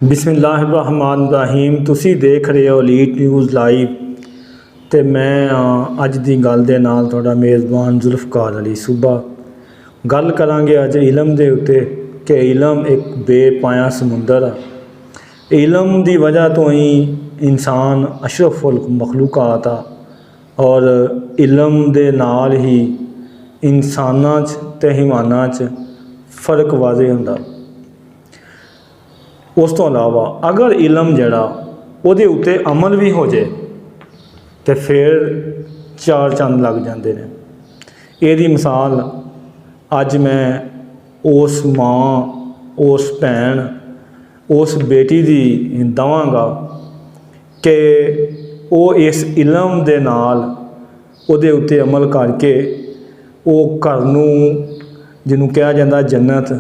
बिस्मिल्लाहिर्रहमानिर्रहीम। तुसी देख रहे हो लीड न्यूज़ लाइव ते मैं अज दी गल दे नाल तुहाडा मेज़बान जुल्फकार अली सूबा गल करांगे अज इलम दे उत्ते कि इलम एक बेपाया समुंदर आ। इलम दी वजह तो ही इंसान अशरफुल मखलूकात आ और इलम दे नाल ही इंसानां च ते हैवानां च फ़र्क वाज़े हुंदा। उस तो अलावा अगर इलम जड़ा उहदे उत्ते अमल भी हो जाए तो फिर चार चंद लग जाते हैं। यदी मिसाल अज मैं उस माँ उस भैन उस बेटी दी दवांगा कि वो इस इलम दे नाल उहदे उत्ते अमल करके वो घर नूं जिन्हों कहा जाता जन्नत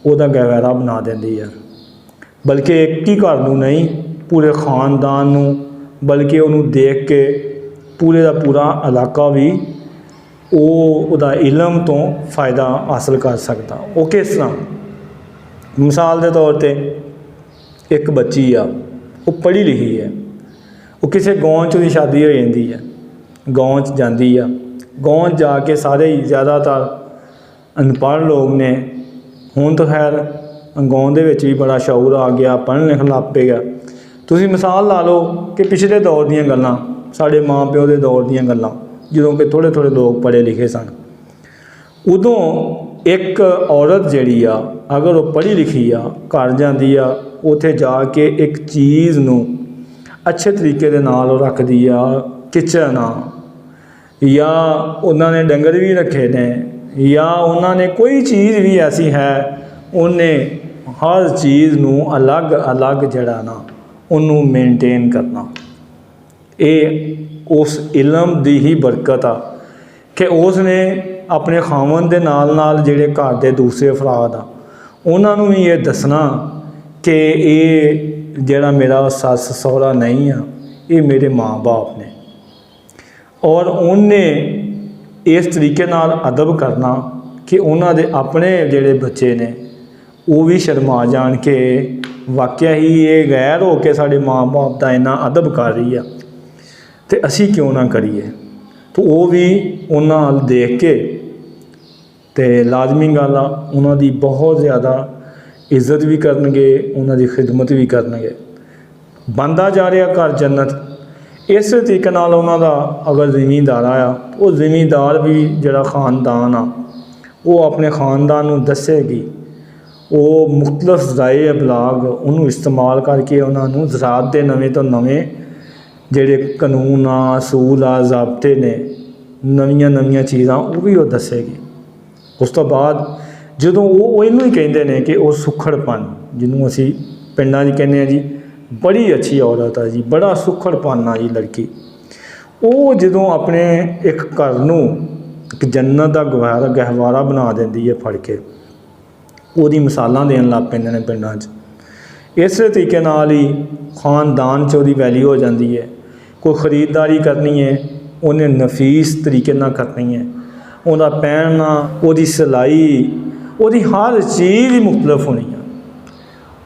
उहदा गहवारा बना देंदी है। बल्कि एक ही घर नूं नहीं पूरे खानदान नूं बल्कि उन्होंने देख के पूरे का पूरा इलाका भी उहदा इलम तो फ़ायदा हासिल कर सकता। वो किस तरह? मिसाल के तौर पर एक बच्ची आ वो पढ़ी लिखी है, वो किसी गाँव च शादी हो जाती है, गाँव च जाती है, गाँव जाके सारे ही ज़्यादातर अनपढ़ लोग ने। हुण तो खैर गाँव दे विच भी बड़ा शौर आ गया, पढ़न लिखन लग पे गया। तुसीं मिसाल ला लो कि पिछले दौर दीयां गल्लां, साडे माँ प्यो के दौर दीयां गल्लां, जदों कि थोड़े थोड़े लोग पढ़े लिखे सन। उदों एक औरत जिहड़ी आ अगर वो पढ़ी लिखी आ घर जांदी आ, उत्थे जाके एक चीज़ नूं अच्छे तरीके दे नाल रखदी आ, किचन आ या उन्होंने डंगर भी रखे ने या उन्होंने कोई चीज़ भी ऐसी है, उन्हें हर चीज़ नूं अलग अलग जड़ा ना उन्हों मेनटेन करना। ये उस इलम दी ही बरकत आ कि उसने अपने खावन दे नाल नाल जिहड़े घर दे दूसरे अफराद आ उन्होंने भी ये दसना कि ये जिहड़ा मेरा सस सहुरा नहीं आ, ये मेरे माँ बाप ने। और उन्हें इस तरीके नाल अदब करना कि उन्हों दे अपने जिहड़े बच्चे ने वो भी शर्मा जान के वाकया ही ये गैर हो के साढ़े माँ बाप का इन्ना अदब कर रही है तो असी क्यों ना करिए। तो वो भी उन्होंने देख के तो लाजमी गल आ उन्होंने बहुत ज़्यादा इज्जत भी करनगे, उन्होंने खिदमत भी करनगे। बनता जा रहा घर जन्नत। इस तरीके नाल उन्हों दा अगर जिमींदार आया वो जिमींदार भी जिहड़ा खानदान आ वो अपने खानदान नूं दसेगी, वो मुख्तलिफ ज़राए अबलाग उन्होंने इस्तेमाल करके उन्होंने ज़राअत के नवे तो नवे जिहड़े कानून आ असूल आ ज़ाब्ते ने नवीं नवीं चीज़ां वो भी वो दसेगी। उस तो बाद जदों वो इनू ही कहते हैं कि वो सुखड़पन जिन्हों असी पिंडां च कहने जी बड़ी अच्छी औरत है जी, बड़ा सुखड़पन आ जी लड़की, वो जदों अपने एक घर नूं एक जन्नत का गहवारा बना देंदी है फड़ के, ਉਹਦੀ मिसालां देन लग पैंदे ने पिंडां च। इस तरीके नाल ही खानदान च ਉਹਦੀ वैल्यू हो जाती है। कोई खरीददारी करनी है उन्हें नफीस तरीके नाल करनी है, ਉਹਦਾ पहनना ਉਹਦੀ सिलाई ਉਹਦੀ हर चीज़ ही मुख्तलिफ होनी है।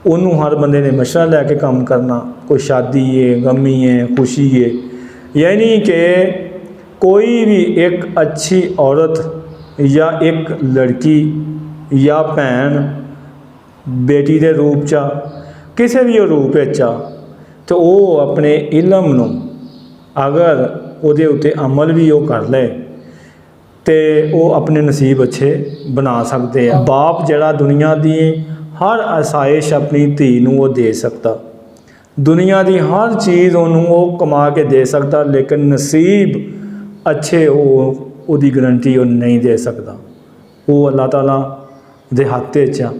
ਉਹਨੂੰ हर बंदे ने मशवरा लैके काम करना, कोई शादी है गमी है खुशी है, यानी कि कोई भी एक अच्छी औरत या एक लड़की या भैन बेटी के रूप चा किसी भी रूप चा तो वो अपने इलम नूं अगर उहदे उत्ते अमल भी वो कर ले तो वो अपने नसीब अच्छे बना सकते हैं। बाप जड़ा दुनिया की हर आसाइश अपनी धी नूं वो दे सकता, दुनिया की हर चीज़ उन्होंने वो कमा के दे सकता, लेकिन नसीब अच्छे वो गारंटी वो नहीं दे सकता। वो अल्लाह ताला दे हाथ च।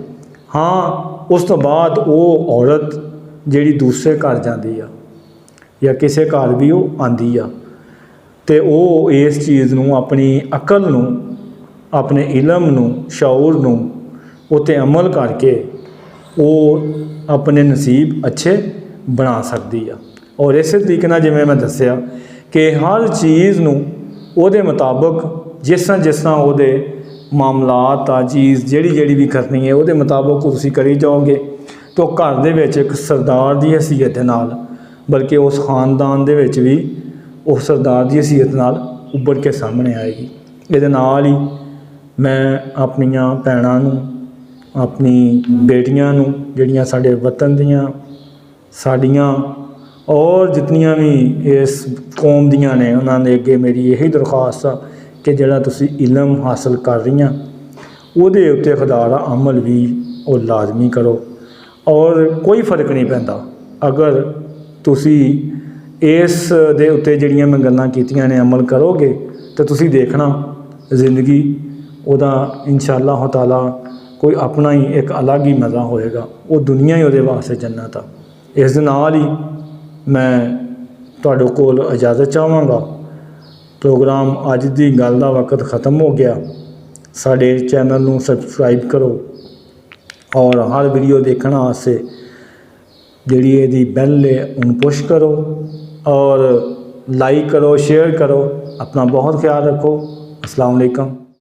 हाँ उस तो बाद वो औरत जिहड़ी दूसरे घर जाती आ या किसी घर भी वो आती आ तो वो इस चीज़ नूं अपनी अकल नूं अपने इलम नूं शऊर नूं उत्ते अमल करके वो अपने नसीब अच्छे बना सकती है। और इस तरीके नाल जिवें मैं दस्सिया कि हर चीज़ नूं उहदे मुताबिक जिस तरह उहदे मामलात आ चीज़ जिहड़ी भी करनी है वो मुताबिक तुसीं करी जाओगे तो घर दे विच एक सरदार की हैसीयत दे नाल बल्कि उस खानदान दे विच भी उस सरदार की हैसीयत नाल उभर के सामने आएगी। ये नाल ही मैं अपनियां भैणां नूं अपनी बेटियां नूं जिहड़ियां साडे वतन दियां साडियां और जितनियां भी इस कौम दियां ने उन्होंने अगे मेरी यही दरख्वास्त आ कि जिहड़ा तुसी इलम हासिल कर रही उहदे उत्ते खुदा दा अमल भी वो लाजमी करो। और कोई फर्क नहीं पैंदा अगर तुसी इस दे उत्ते जिहड़ियां मैं गल्लां कीतियां ने अमल करोगे तो तुसी देखना जिंदगी उहदा इंशाअल्लाह ताला कोई अपना ही एक अलग ही मज़ा होएगा। वो दुनिया ही उहदे वास्ते जन्नत आ। इस दे नाल ही मैं तुहाडे कोल इजाज़त चाहांगा। प्रोग्राम अज दी गल दा वक्त ख़त्म हो गया। साडे चैनल नूं सबसक्राइब करो और हर वीडियो देखने वास्ते जिहड़ी इहदी बैल है उन्हें पुश करो और लाइक करो शेयर करो। अपना बहुत ख्याल रखो। अस्सलाम वालेकुम।